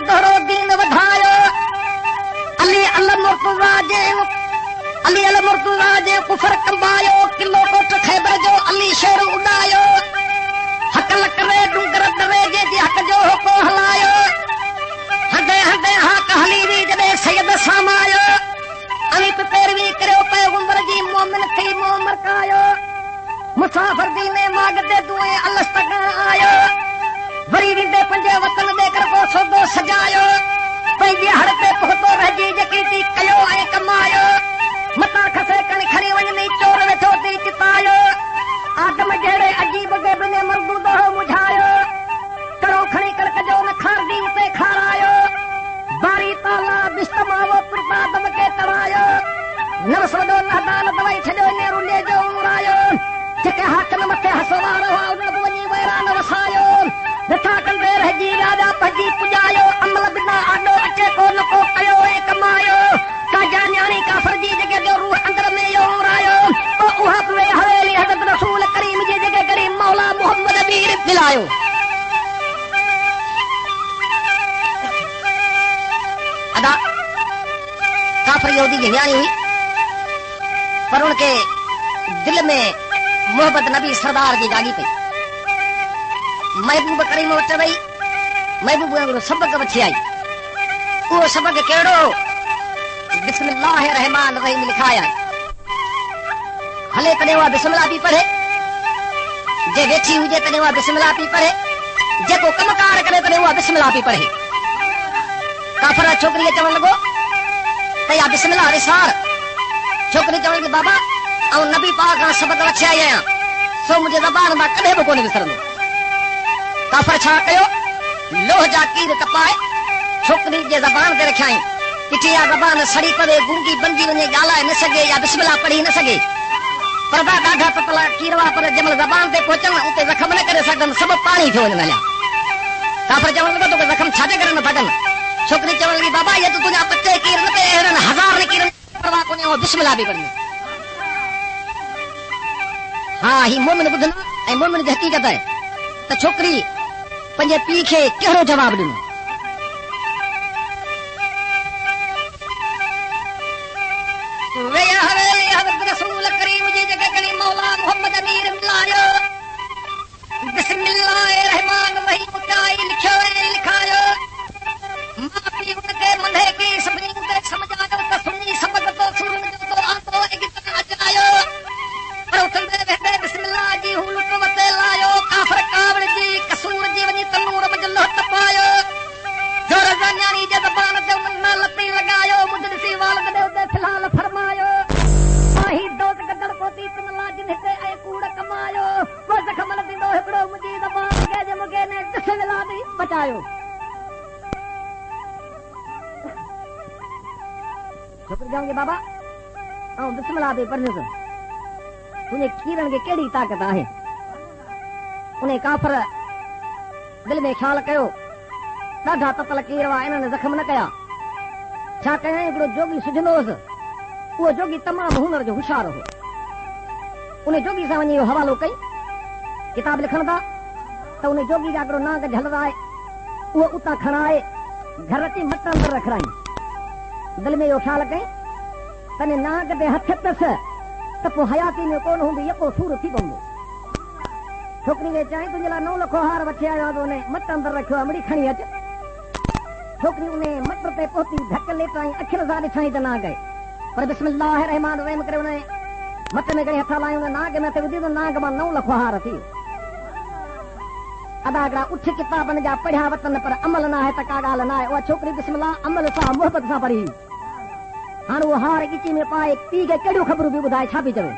दोहरो दीन वधायो अली अल मुर्तज़ा जे अली अल मुर्तज़ा जे कुफर कंबायो किलो कोट खैबर जो अली शेर उड़ायो हकल करे डुंगर दरे जे हक जो को हलायो हंदे हंदे हक हली वी जडे सैयद सामायो अली पे पैरवी करो पैगंबर जी मोमिन थी मोमर कायो मुसाफिर दी में मागदे दुए अल्लाह तक आयो वरी विंदे पंजे वतन दे कर को सौदो सजायो पंजे हड़ पे पहुतो रहजी जकी ती कयो ऐ कमायो मता खसे कण खणी वञनी चोर वेठो ती चितायो आदम जहिड़े अजीब गेब ने मरदूद हो मुझायो कड़ो खणी कर कजो न खारदी ते खारायो बारी ताला बिस्तमावो पुरता दम के तरायो नवस वडो नादान दवाई छॾो ने रुले जो उमरायो जेके हाकन मथे हसवारो आ उन वञी वैरान वसायो नथा कंदे रहजी राजा भॼी पुॼायो अमल बिना आॾो अचे को न को कयो ऐं कमायो काजा न्याणी काफ़र जी जॻह जो रूह अंदर में यो उरायो तो उहा बि हवेली हज़रत रसूल करीम जी जॻह करीम मौला मोहम्मद अमीर मिलायो अदा काफ़र यहूदी जी न्याणी हुई पर उनके दिल में मोहब्बत नबी सरदार जी जागी पई महबूब करीम वट वई महबूब सबक वठी आई वो सबक केड़ो बिस्मिल्लाह रहमान रहीम लिखाया हले तने वा बिस्मिल्लाह भी पढ़े जे वेठी हुजे तने वा बिस्मिल्लाह भी पढ़े जेको कमकार करे तने वा बिस्मिल्लाह भी पढ़े काफरा छोकरी चवण लगो त या बिस्मिल्लाह रिसार छोकरी चवण लगी बाबा ऐं नबी पाक खां सबक वठी आई आहियां सो मुंहिंजे ज़बान मां कॾहिं बि कोन विसरंदो काफ़र छा कयो लोह जा कीर कपाए छोकरी जे ज़बान ते रखियाई किथे या ज़बान सड़ी पवे गूंगी बंदी वञे ॻाल्हाए न सघे या बिस्मिल्लाह पढ़ी न सघे परदा ॾाढा पतला कीरवा पर जंहिंमहिल ज़बान ते पहुचनि उते ज़ख़म न करे सघनि सभु पाणी थियो वञनि हलिया काफ़र चवण लॻो तोखे ज़ख़म छाजे करे नथा कनि छोकरी चवण लॻी बाबा इहे त तुंहिंजा 50 कीर न ते अहिड़नि हज़ार न कीरनि परवाह कोन्हे बिस्मिल्लाह बि पढ़ी हा ही मोमिन ॿुधनि ऐं मोमिन जी हक़ीक़त आहे त छोकरी पंहिंजे पीउ खे कहिड़ो जवाब ॾिनो बाबा बिस्मिल्लाह भी पढ़ने तुझे कीरन के केड़ी ताकत है उन्हें काफर दिल में ख्याल कयो ॾाढा ततल कीर हुआ इन्हनि ज़ख़्म न कया छा कयां हिकिड़ो जोगी सुझंदो हुअसि उहो जोगी तमामु हुनर जो होशियार हो उन जोगी सां वञी इहो हवालो कई किताब लिखण था त उन जोगी जा हिकिड़ो नांग झलराए उहो उतां खणाए घर अची मट अंदरि रखराई दिल में इहो ख़्याल कई तने नाग ते हथ अथसि त पोइ हयाती में कोन हूंदी यको सूर थी पवंदो छोकिरी खे चई तुंहिंजे लाइ 9 लखो हार वठी आयो आहे उन मट अंदरि रखियो आहे मिड़ी खणी अच छोकिरी उन मट ते पहुती धक लेटाई अखियुनि सां ॾिठाई त नाग पर बिस्मिल्लाह रहमान रहीम करे उन मट में खणी हथ हलाई उन नाग में विधी त नाग मां 9 लखो हार थी अदा हिकिड़ा उठ किताबनि जा पढ़िया वतन पर अमल न आहे त का ॻाल्हि न आहे उहा छोकिरी बिस्मिल्लाह अमल सां मोहबत सां पढ़ी हाणे उहो हार गिची में पाए पीउ खे कहिड़ियूं ख़बरूं बि ॿुधाए छा पई चवे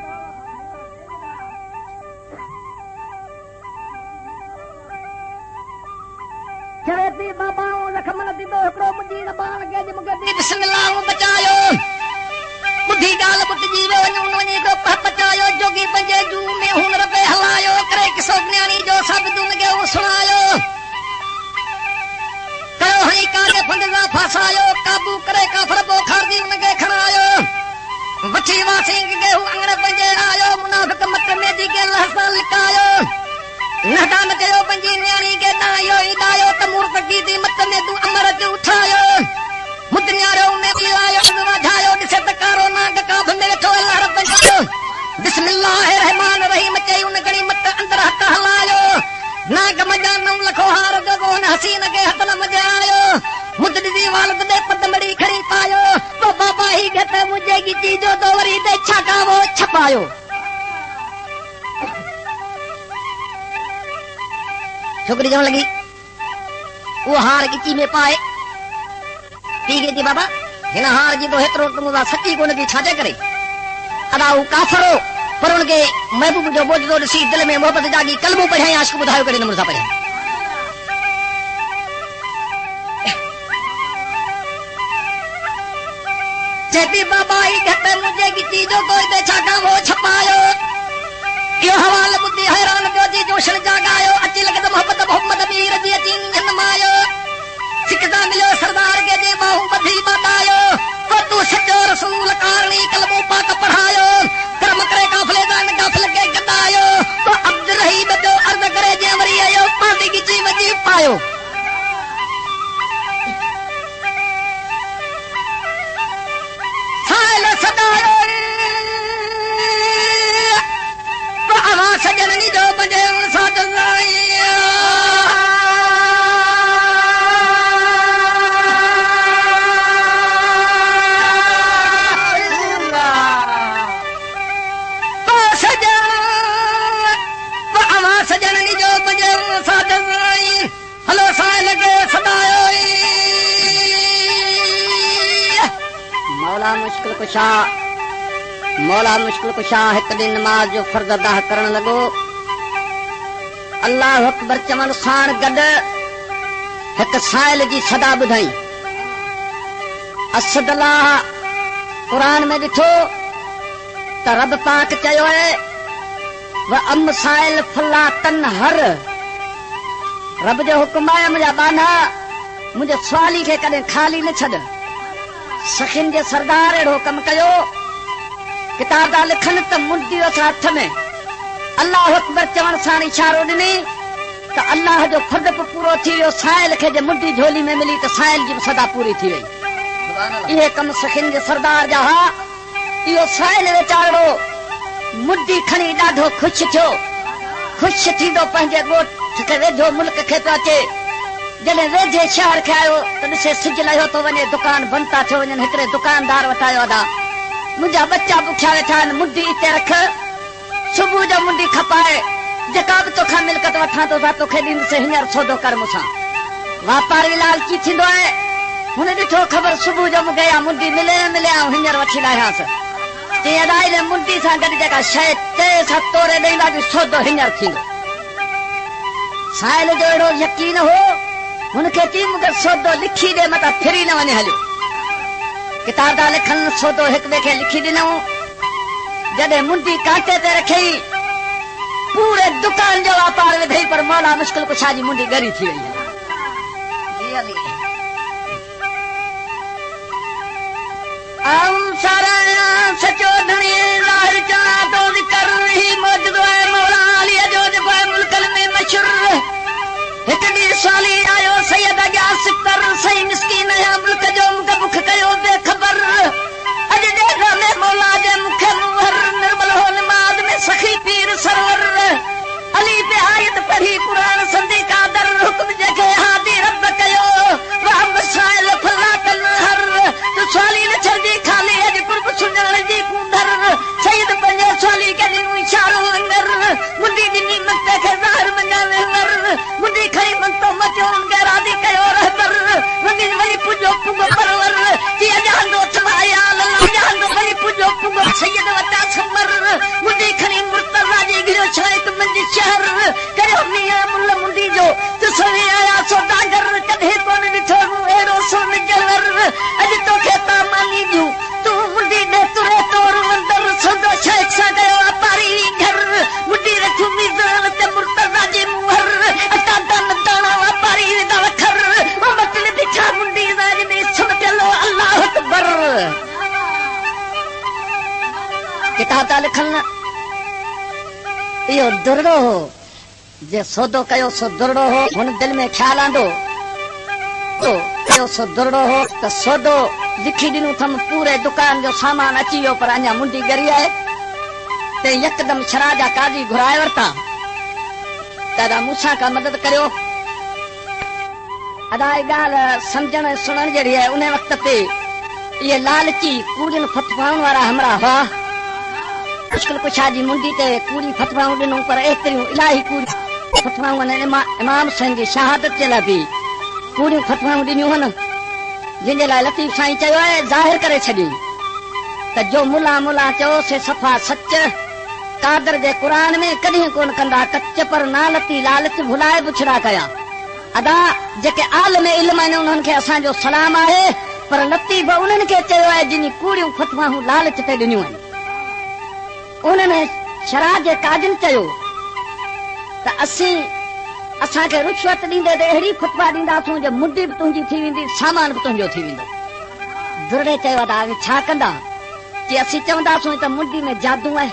चवे थी बाबा ज़ख़्म न थींदो हिकिड़ो मुंहिंजी ज़बान खे मूंखे बिस्मिल्लाह बचायो ॿुधी ॻाल्हि ॿुधिजी वियो वञी हिकिड़ो बचायो जोगी पंहिंजे जूह में हुनर पे हलायो करे किसो न्याणी जो साबित हुनखे उहो सुणायो कयो हणी काके फंद सां फासायो काबू करे काफ़र बोखारजी उनखे खणायो वठी वासी के अंगण पंहिंजे आयो मुनाफ़िक मत में दी के लहसा लिकायो नहदान कयो पंहिंजी न्याणी के दायो दायो त मूर्त की दी मत में तू अमृत उठायो मुद्रियारो ने पिलायो वधायो दिसे तकारो नाग काफ में वेठो अल्लाह रब जो बिस्मिल्लाहिर रहमान रहीम चई उन गणी मत अंदर हथ हलायो नाग मजा 9 लखो हार जो गोन हसीन के हथ न मजायो मुद्दी दी वालद दे पदमड़ी खड़ी पायो तो बाबा ही गत मुझे की चीजो तो वरी दे छका वो छपायो छोकरी जण लगी वो हार गिची में पाए ठीक है जी बाबा हिन हार जी तो हेतरो तुम सच्ची कोन की छाजे करे अदा वो काफरो पर उनके महबूब जो बोझो ॾिसी दिल में मोहब्बत जागी कलमो पढ़ाई आशिक ॿुधायो कहिड़े नमूने सां पढ़ाई चेती बाबा ही कहते मुझे की चीजों को इते छाका वो छपायो यो हवाल बुद्धि हैरान जो जी जोशन जागायो अची लगे तो मोहब्बत मोहम्मद मीर जी अची जन्मायो सिकदा मिलो सरदार के जे बाहू बधी बतायो तो तू सच्चो रसूल कारणी कलमो पाक पढ़ायो कर्म करे काफले दान काफल के गदायो तो अब्द रहीम जो अर्ज करे जे वरी आयो पादी की ची वजी पायो साइल सदायो तो आवाज जननी जो बजे साथ जाइया सजननी जो बजे साथ जाई हलो साइल के सदायो मौला मुश्किल कुशा एक दिन नमाज जो फर्ज अदा करण लगो अल्लाह अकबर चवण साण गड एक साइल जी सदा बुधाई असदल्लाह कुरान में ॾिठो त रब पाक चयो है व अम साइल फला तनहर रब जो हुक्म आहे मुंहिंजा बाना मुंहिंजे सवाली खे कॾहिं खाली न छॾ सखिन जे सरदार अहिड़ो कमु कयो किताब था लिखनि त मुंडी असां हथ में अल्लाह अकबर चवण सां इशारो ॾिनी त अल्लाह जो खुद पूरो थी वियो साइल खे जे मुंडी झोली में मिली त साइल जी सदा पूरी थी वई इहे कम सखिन जे सरदार जा हा इहो साइल वीचारो मुद्दी खणी ॾाढो ख़ुशि थियो ख़ुशि थींदो पंहिंजे ॻोठ खे वेझो मुल्क खे पियो अचे जॾहिं वेझे शहर खे आयो त ॾिसे सिज लहियो थो वञे दुकान बंदि था थियो वञनि हिकिड़े दुकानदार वटायो अदा मुंहिंजा बच्चा बुखिया वेठा आहिनि मुंडी हिते रख सुबुह जो मुंडी खपाए जेका बि तोखां मिल्कत वठां थो तोखे ॾींदुसि हींअर सौदो कर मूंसां वापारी लालची थींदो आहे हुन ॾिठो ख़बर सुबुह जो मूंखे इहा मुंडी मिले ऐं हींअर वठी लाहियांसि चई अदाई ने मुंडी सां गॾु जेका शइ चए सां तोरे ॾींदा बि सौदो हींअर थींदो साइल जो अहिड़ो यकीन हो हुनखे चई मूंखे सौदो लिखी ॾे मथां फिरी न वञे हलियो किताब था लिखनि सौदो हिक ॿिए खे लिखी ॾिनऊं जॾहिं मुंडी कांटे ते रखी पूरे दुकान जो वापार विधई पर मौला मुश्किल कुशा जी मुंडी ॻरी थी वई सचो धणी ज़ाहिर चवां थो ज़िक्र ही मौजूदु आहे मौला अलीअ जो जेको आहे मुल्कनि में मशहूरु हिकु ॾींहुं साली आयो सैयद अॻियां सितर सही मिसकीन या मुल्क जो मूंखे बुख कयो बेख़बर अॼु ॾेढ में मौला जे मूंखे मुहर निर्मल हो निमाज़ में सखी पीर सरवर अली पे आयत पढ़ी कुरान संधी कादर हुक्म जेके हादी रब कयो वाह मसाइल फला तनहर तो साली न छदी खाली अॼु कुर्ब सुञाण जी कूंदर सैयद पंहिंजे साली खे ॾिनो इशारो अंदर मुंडी ॾिनी मत खे ज़ाहिर मञावे वर मुंडी खणी मंतो मचो उनखे राज़ी कयो रहबर वञी वरी पुॼो पुॻो परवर जी अॼांदो थमाया अल्लाह अॼांदो वरी पुॼो पुॻो सैयद वटा समर मुंडी खणी मुर्तज़ा जी गिरो छाइक मंजी शहर करियो मियां मुल्ल मुंडी जो तू सवे आया सौदागर कॾहिं कोन ॾिठो अहिड़ो सोन जहर अॼु तोखे तां मानी ॾियूं तू मुंडी ॾे तुरे तोर अंदर सौदो शेख सां कयो वापारी घर मुंडी रखियो मीज़ान ते मुर्तज़ा जी मुहर अटा दान दाणा वापारी विदा वखर ओ मतिल ॾिठा मुंडी ज़ाज में सुमटियलो अल्लाह अकबर किताब था लिखनि इहो दुर्ड़ो हो जे सौदो कयो सो दुरड़ो हो हुन दिल में ख्याल आंदो तो कयो सो दुरड़ो हो त सौदो लिखी ॾिनो थम पूरे दुकान जो सामान अची वियो पर अञा मुंडी ॻरी आहे ते यकदम शरा जा काजी घुराए वरिता दादा मूंसां का मदद करियो अदा ॻाल्हि सम्झण सुणण जहिड़ी आहे उन वक़्त ते इहे लालची कूड़ियुनि फतवाउनि वारा हमरा हुआ मुश्किल कुछा जी मुंडी ते कूड़ी फतवाऊं ॾिनूं पर एतिरियूं इलाही कूड़ी फतवाऊं इमाम साईं जी शहादत जे लाइ बि कूड़ियूं फतवाऊं ॾिनियूं आहिनि जंहिंजे लाइ लतीफ़ साईं चयो आहे ज़ाहिर करे छॾियईं त जो मुला चयो से सफ़ा सच कादर जे क़ुरान में कॾहिं कोन कंदा कच पर नालती लालच भुलाए पुछड़ा कया अदा जेके आलम इल्म आहिनि उन्हनि खे असांजो सलाम आहे पर लतीफ़ उन्हनि खे चयो आहे जिन कूड़ियूं फतवाऊं लालच ते ॾिनियूं आहिनि उन्हनि शरा जे काजनि चयो त असांखे रुश्वत ॾींदे त अहिड़ी फतवा ॾींदासूं जो मुंडी बि तुंहिंजी थी वेंदी सामान बि तुंहिंजो थी वेंदो दुरड़े चयो त छा कंदा कि असीं चवंदासूं त मुंडी में जादू आहे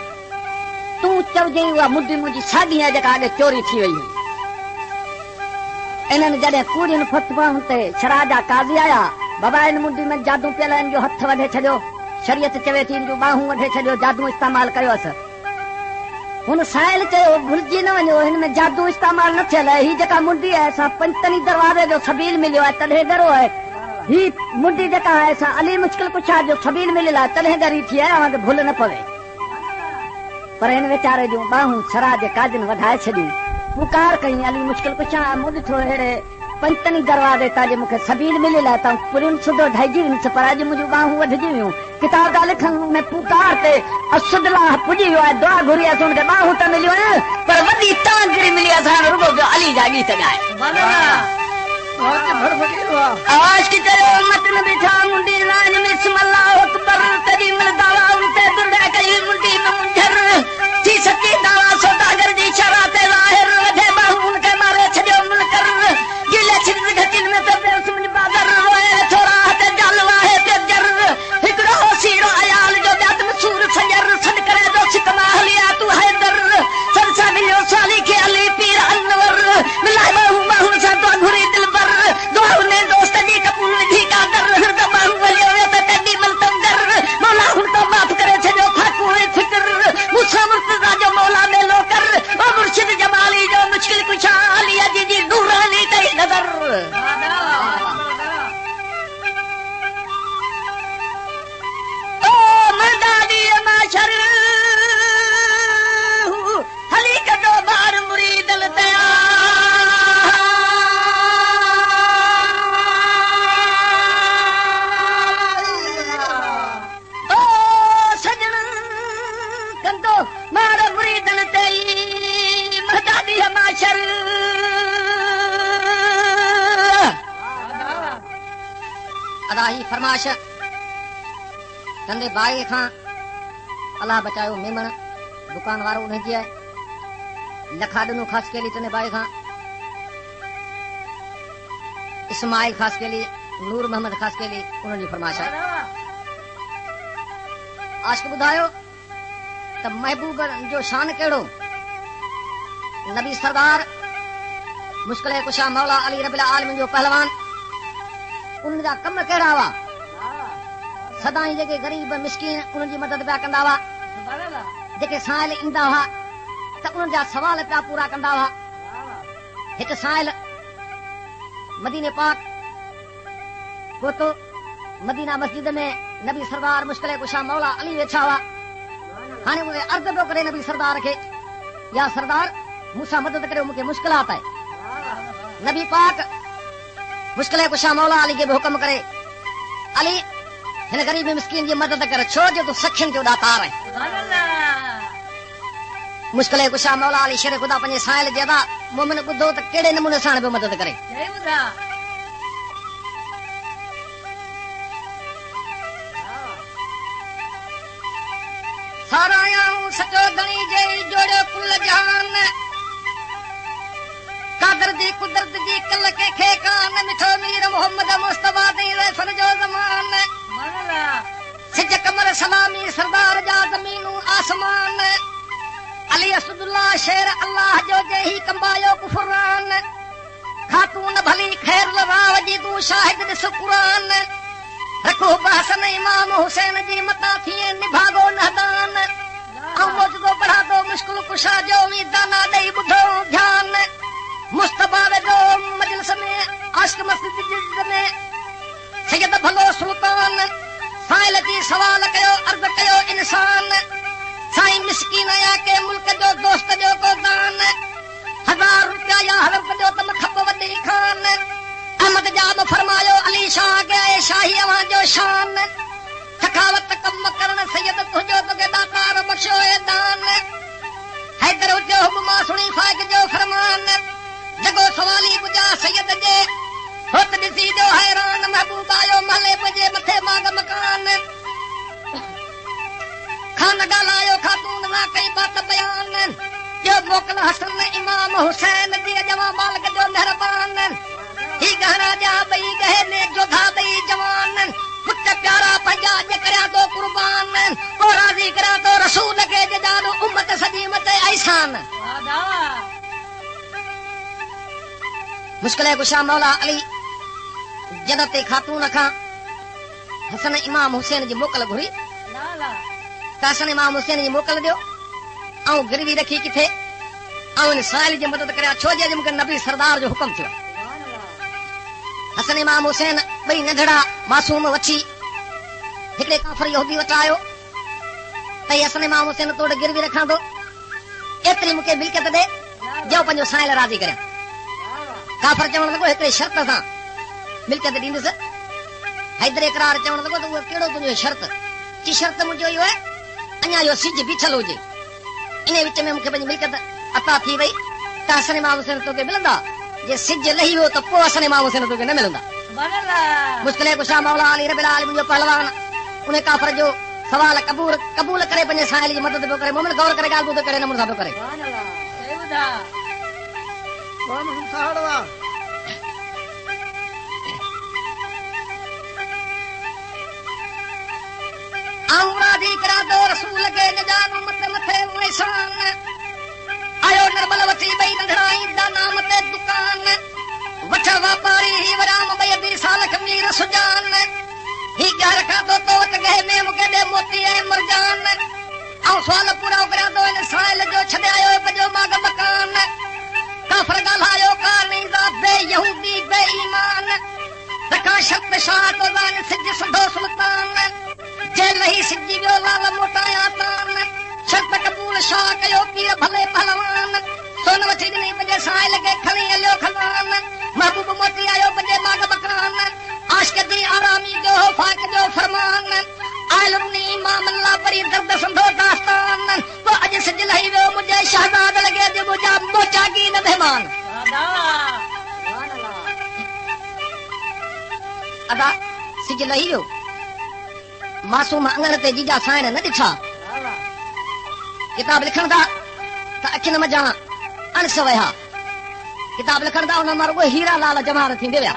तूं चवजांइ उहा मुंडी मुंहिंजी साॻी आहे जेका अॻे चोरी थी वई हुई इन्हनि जॾहिं कूड़ियुनि फतवाउनि ते शरा जा काज़ी आया बाबा इन मुंडी में जादू पियल आहे जो हथ वढे छॾियो शरीयत चवे थी जो बाहूं वढे छॾियो जादू इस्तेमाल कयोसि हुन साहिल चयो भुलिजी न वञो हिन में जादू इस्तेमाल न थियल आहे ही जेका मुंडी आहे असां पंचतनी दरवाज़े जो सबील मिलियो आहे तॾहिं ॻरो आहे ही मुंडी जेका आहे असां अली मुश्किल कुछा जो सबील मिलियल आहे तॾहिं ॻरी थी आहे असांखे भुल न पवे पर हिन वीचारे जूं बाहूं शरा जे काजनि वधाए छॾियूं पुकार कई अली मुश्किल कुछा मूं ॾिठो अहिड़े पंचतनी दरवाज़े तां जे मूंखे सबील मिलियल आहे तव्हां पुरियुनि सुधो ढाइजी वञसि पर अॼु मुंहिंजूं बाहूं वधिजी वियूं किताब था लिखनि में पुकार ते असुदला पुॼी वियो आहे दुआ घुरी आहे हुनखे बाहूं त मिलियूं आहिनि पर वॾी तांजरी मिली आहे रुगो अली जा गीत ॻाए आवाज़ की चयो मत न बिठा मुंडी लाइन में बिस्मिल्लाह अकबर तेरी मलदावा उनते दुर्गा कई मुंडी में मुंझर थी सकी दावा सौदागर जी शराते ज़ाहिर वधे बाहू उनके मारे छॾियो मुनकर गिले छिन घटिन में त बेसुम बादर रोए थोरा हते जलवा है ते जर हिकड़ो सीरो अयाल जो ॾाढ मशहूर सजर सद करे दो सिकमा हलिया तू हैदर सरसा मिलियो साली के अली पीर अनवर मिलाए बाहू सा तो घुरी दिल पर दुआ ने दोस्त जी कपूर विधि का दर हृद बाहू वलियो ते तेडी मलतम दर मौला हुन तो माफ करे छॾियो फाकू फिक्र मुसा मुर्तजा जो मौला में लोकर ओ मुर्शिद जमाली जो मुश्किल कुछा अली जी नूरानी कई नजर ओ मर्दानी माशर हली कदो बार मुरीद लतया ओ सजन कंदो मार मुरीद लतई मर्दानी माशर अदा ही फरमाश कंदे भाई खां अल्लाह बचायो मेमण दुकान वारो उन जी आहे लखा ॾिनो ख़ासि केली तने भाई खां इस्माइल ख़ासि केली नूर मोहम्मद ख़ासि केली उन्हनि जी फरमाश आहे आशिक़ ॿुधायो त महबूब जो शान कहिड़ो नबी सरदार मुश्किल कुशा मौला अली रबिल आलमीन जो पहलवान उन जा कम कहिड़ा हुआ सदाई जेके गरीब मिस्कीन उन्हनि जी मदद पिया कंदा हुआ जेके साहिल ईंदा हुआ त उन्हनि जा सवाल पिया पूरा कंदा हुआ हिकु साहिल मदीने पाक पहुतो मदीना मस्जिद में नबी सरदार मुश्किल कुशा मौला अली वेठा हुआ हाणे उहे अर्ज़ पियो करे नबी सरदार खे या सरदार मूंसां मदद करियो मूंखे मुश्किलात आहे नबी पाक मुश्किल कुशा मौला अली खे बि हुकम करे अली हिन गरीब मिस्कीन जी मदद कर छो जो तूं सखियुनि जो ॾातार आहे मुश्किल कुशा मौला अली शेर ख़ुदा पंहिंजे साहिल जे अदा मोमिन ॿुधो त कहिड़े नमूने सां पियो मदद करे सारायाऊं सचो धणी जे जोड़ियो कुल जहान कादर जी कुदरत जी कल के खे कान मिठो मीर मोहम्मद मुस्तफा दी वैसन जो ज़मान सिज कमर सलामी सरदार जा ज़मीनू आसमान अली अब्दुल्ला शेर अल्लाह जो जे ही कंबायो कुफरान खातून भली खैर राव जी तू शाहिद दिस कुरान रखो बहसन इमाम हुसैन जी मता थिए निभागो नहदान ऐं मोजदो बढ़ा दो मुश्किल कुशा जो मीदाना ॾेई ॿुधो ध्यान मुस्तफा जो मजलिस में आशिक मस्जिद में सैयद भलो सुल्तान साइल जी सवाल कयो अर्ज़ कयो इंसान साईं मिस्कीन या के मुल्क जो दोस्त जो को दान 1000 रुपया या हलफ जो तम खप वॾी खान अहमद जाब फरमायो अली शाह गए शाही अवां जो शान सखावत कम करण सैयद तुझो तोखे दातार बख्शो ए दान हैदर जो हुक्म सुणी फाइक जो फरमान जगो सवाली पुजा सैयद जे होत ॾिसी जो हैरान महबूब आयो महले जे मथे माग मकान खान ॻाल्हायो खातून ना कई बात बयान जो मोकल हसन इमाम हुसैन जी जवां मालिक जो मेहरबान ही गहरा जा ॿई गहने जोधा ॿई जवान पुट प्यारा पंहिंजा जे करियां तो कुर्बान को राज़ी करियां तो रसूल खे जानो उम्मत सॼी मते ऐसान मुश्किल कुशा मौला अली जन्नत खातून खां हसन इमाम हुसैन जी मोकल घुरी त हसन इमाम हुसैन जी मोकल ॾियो ऐं गिरवी रखी किथे ऐं इन साइल जी मदद करियां छो जे मूंखे नबी सरदार जो हुकुम थियो हसन इमाम हुसैन ॿई नंढड़ा मासूम वठी हिकिड़े काफ़र यहूदी वटि आयो त हसन इमाम हुसैन तोड़ गिरवी रखां थो एतिरी मूंखे मिल्कियत ॾे जो पंहिंजो साइल राज़ी करियां काफ़र चवण लॻो हिकिड़े शर्त सां मिल्कियत ॾींदुसि हैदर इकरार चवण लॻो त उहो कहिड़ो तुंहिंजो शर्त की शर्त मुंहिंजो इहो आहे अञा इहो सिज बीठल हुजे इन विच में मूंखे पंहिंजी मिल्कियत अता थी वई त हसन इमाम हुसैन तोखे मिलंदा जे सिज लही वियो त पोइ हसन इमाम हुसैन तोखे न मिलंदा मुश्किल कुशा मौला अली रबिल आलमीन जो पहलवान उन काफ़र जो सवाल कबूल करे पंहिंजे साहिल जी मदद पियो करे मोमिन गौर करे ॻाल्हि ॿुधो कहिड़े नमूने सां पियो करे राज़ी करा दो रसूल के जानो मथे मथे निशान आयो नरबल वठी ॿई नंढड़ा दाना मथे दुकान वठ वापारी ही वराम ॿई दी साल खमीर सुजान ही घर का तो वट गए में मूंखे ॾे मोती ऐं मरजान ऐं सवाल पूरा करियां थो इन साइल जो छॾे आयो पंहिंजो माग मकान काफ़र ॻाल्हायो कानीदा बे यहूदी बे ईमान रखा शर्त शाह तो दान सिज सधो सुल्तान जेल ही सिजी वियो लाल मोटाया तान शर्त कबूल शाह कयो पीर भले पहलवान सोन वठी ॾिनी पंहिंजे साइल खे खणी हलियो खलान महबूब मोती आयो पंहिंजे माग मकान आशिक दी आरामी जो फाक जो फरमान आयल रुनी इमाम अल्लाह परी दर्द संधो दास्तान तो अॼु सिज लही वियो मुंहिंजे शहज़ाद लॻे अॼु मुंहिंजा मोचागी न महिमान अदा सिज लही वियो मासूम अंगण ते जीजा साइण न ॾिठा किताब लिखण था त अखियुनि मजा अणस विया किताब लिखण था उन मां रुॻो हीरा लाल जवाहर थींदे विया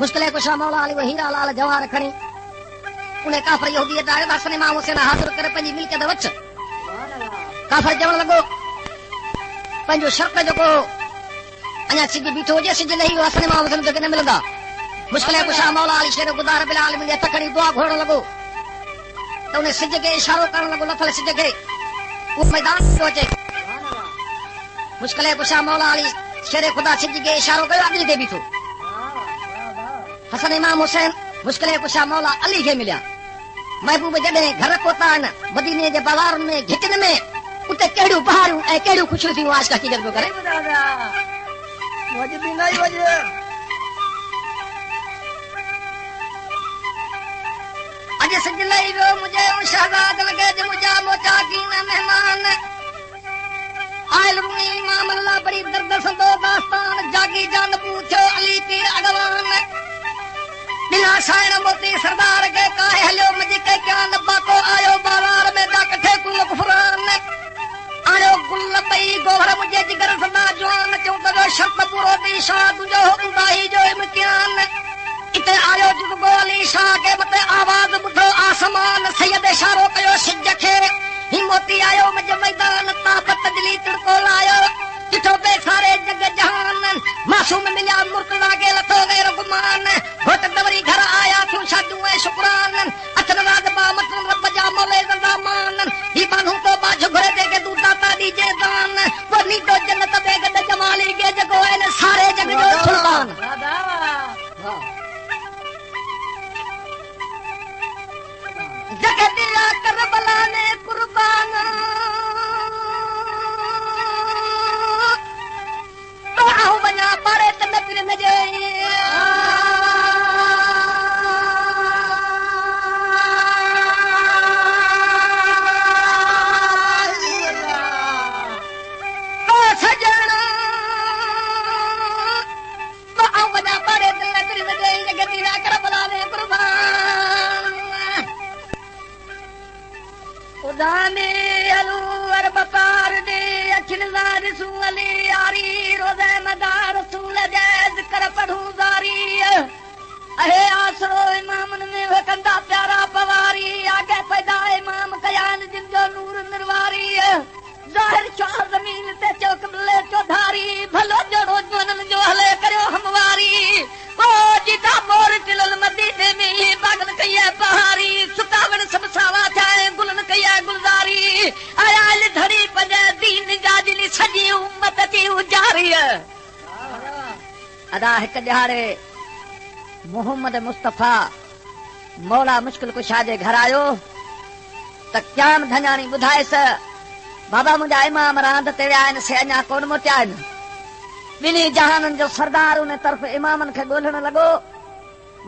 मुश्किल कुशा मौला अली हीरा लाल जवाहर खणी उन काफ़र यहूदी वटि आयो हसन इमाम हुसैन हाज़िर करे पंहिंजी मिल्कियत वठ काफ़र चवण लॻो पंहिंजो शर्त जेको अञा सिज बीठो हुजे सिज लही वियो हसन इमाम हुसैन तोखे न मिलंदा मुश्किल कुशा मौला अली शेर गुदार बिल आलमीन जे हथ खणी दुआ घोड़ण लॻो त उन सिज खे इशारो करण लॻो लथल सिज खे उहो मैदान पियो अचे मुश्किल कुशा मौला अली शेर ख़ुदा सिज खे इशारो कयो अॻिली ते बीठो हसन इमाम हुसैन मुश्किल कुशा मौला अली खे मिलिया महबूब जॾहिं घर पहुता आहिनि मदीने जे बाज़ारुनि में घिटियुनि में उते कहिड़ियूं बहारूं ऐं कहिड़ियूं ख़ुशियूं थियूं आशिक़ हक़ीक़त पियो करे अॼु सिज लही वियो मुंहिंजे शहज़ाद लॻे मुंहिंजा मोचागी न महिमान आयल रुनी इमाम अल्लाह बड़ी दर्द संदो दास्तान जागी जान पूछो अली पीर अगवान बिना साइण मोती सरदार के काहे हलियो मुझे के क्या नब्बा को आयो बाजार में दा कठे कुल कुफरान आयो गुल पई गोहर मुझे जिगर सदा जवान चौंदा शर्त पूरो दी शाह तुझो हुंदाई जो इम्तिहान इते आयो जुग गोली शाह के मते आवाज बुधो आसमान सैयद इशारो कयो सिज खे ही मोती आयो मुझे मैदान ताप अदा हिक ॾियारे मोहम्मद मुस्तफ़ा मौला मुश्किल कुशा जे घर आयो त क्याम धन्याणी ॿुधायसि बाबा मुंहिंजा इमाम रांदि ते विया आहिनि से अञा कोन मोटिया आहिनि। ॿिन्ही जहाननि जो सरदार उन तरफ़ इमामनि खे ॻोल्हण लॻो।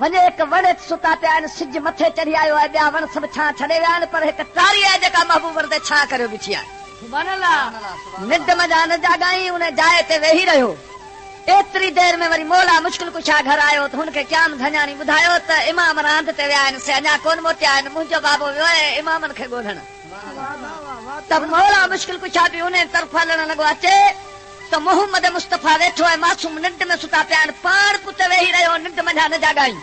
वञे हिकु वण सुता पिया आहिनि, सिज मथे चढ़ी आयो आहे, ॿिया वण सभु छां छॾे विया आहिनि, पर हिकु टारी आहे जेका महबूब ते छा करे बीठी आहे। निंड मजा न जाॻाई, उन जाइ ते वेही रहियो। एतिरी देर में वरी मौला मुश्किल कुशा घर आयो त हुनखे क्याम धन्याणी ॿुधायो त इमाम रांदि ते विया आहिनि से अञा कोन मोटिया आहिनि, मुंहिंजो बाबो वियो आहे इमामनि खे ॻोल्हण। त मौला मुश्किल कुशा बि उन तरफ़ हलण लॻो। अचे त मोहम्मद मुस्तफ़ा वेठो आहे, मासूम निंड में सुता पिया आहिनि, पाण पुट वेही रहियो, निंड मजा न जाॻाई।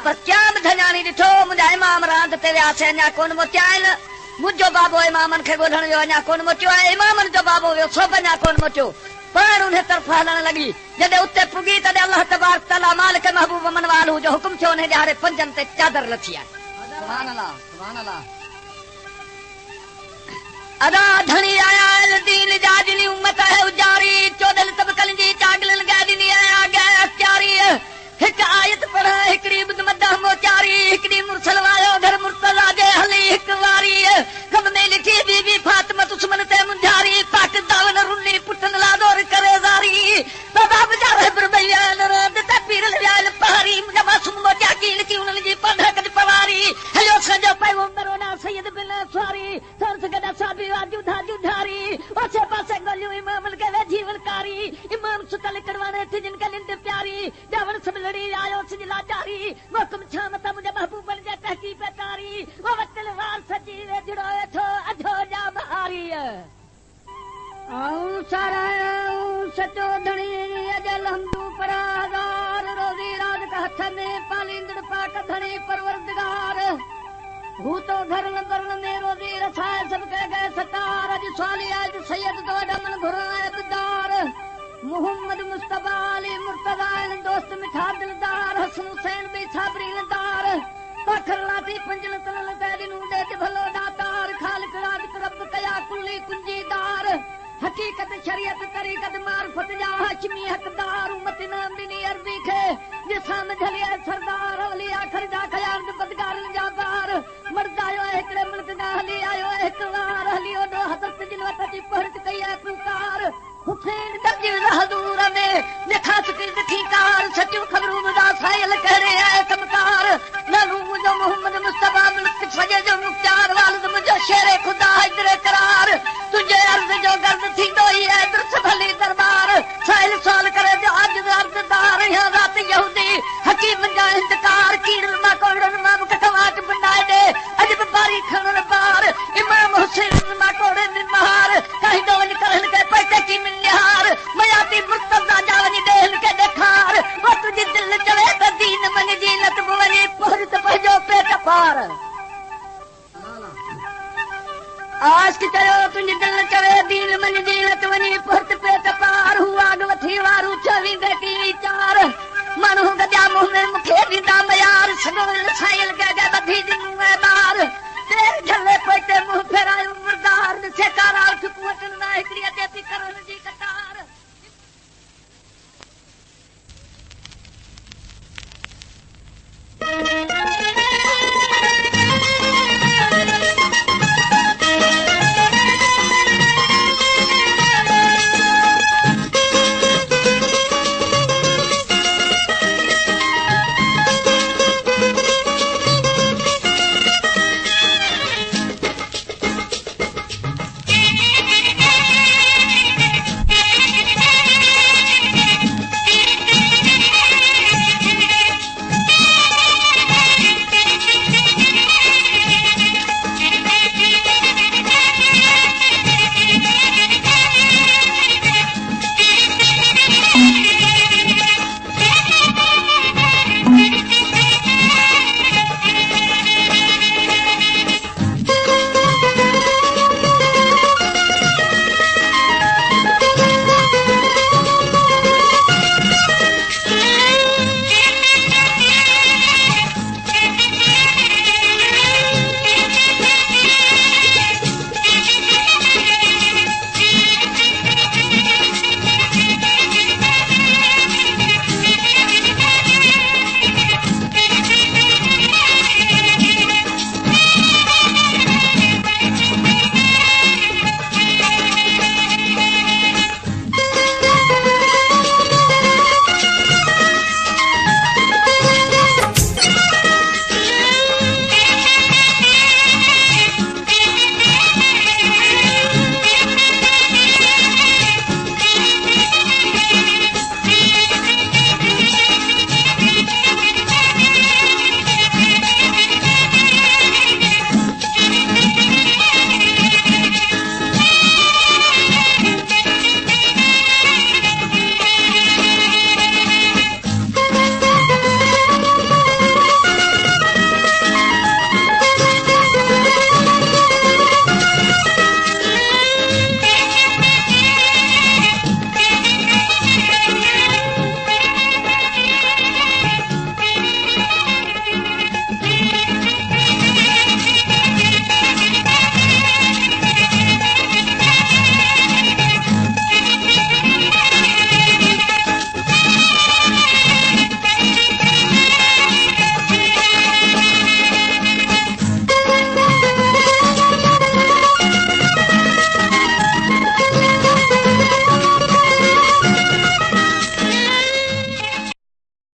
पर क्याम धन्याणी ॾिठो मुंहिंजा इमाम रांदि ते वियासीं अञा कोन मोटिया आहिनि, मुंहिंजो बाबो इमामनि खे ॻोल्हण वियो अञा कोन मोटियो आहे, इमामनि जो बाबो वियो सो बि अञा कोन मोटियो। पाण उन तरफ़ हलण लॻी। जॾहिं उते पुगी तॾहिं अलाह तबारक तआला मालिक महबूब मनवाल जो हुकुम थियो, उन ॾियारे पंजनि ते चादर लथी आहे। अदा धणी आया दीन जा जिनी उम्मत है उजारी, चोदल तबकल जी चागलन गादिनी आया गया क्यारी। हिक आयत पढ़ा हिकड़ी बुद मदह मोचारी, हिकड़ी मुरसल वायो घर मुर्तजा जे हली हिक वारी। कब में लिखी बीबी फातिमा दुश्मन ते मुंझारी, पाक दावन रुनी पुटन लादोर करे जारी। बाबा बजा रहबर बयान रात तकबीर लयाल पहारी, मुझे मासूम मोचा की लिखी उन जी पंधा कद पवारी। हेलो सजो पैगंबर ना सैयद बिन सवारी, सरस गदा साबी वाजू धा जुधारी। ओसे पासे गलियो इमामन के वे जीवनकारी, इमाम सुतल करवाने थे जिनका लिंद प्यारी। जावन सब लड़ी आयो सिजला जारी, मौसम छामत मुझे महबूब बन जा कहकी पेतारी। वो वतल वार सजी वे जुड़ो थो अधो जा बहारी। आऊं साराऊं सचो धणी अजल हमदू परादार, रोजी रात का हथ में पालिंदड़ पाक धणी परवरदिगार। हू तो घर नंबर में रोजी रसाए सबके गए सतार, अज स्वाली आज सैयद दो डमन घुराए बिदार। मोहम्मद मुस्तफा अली मुर्तजा दोस्त मिठा दिलदार, हसन हुसैन भी साबरीनदार। पाखर लाती पंजल तनल तैदी नूडे च भलो दातार, खालिक राज़ रब कया कुल्ली कुंजीदार। हकीकत शरीयत तरीकत मार्फत जा हाशमी हकदार, उम्मत नाम दिनी अरबी खे जिसाम झलिया सरदार। अवली आखिर जा खयाल बदगार जा बार, मर्द आयो हिकड़े मुल्क दा हली आयो हिक वार। हलियो दो हज़रत जिलवत जी पहरत कई पुकार, हुसैन दर्जी हज़ूर में देखा सकी कार। सचू खबरू मुदा सायल करे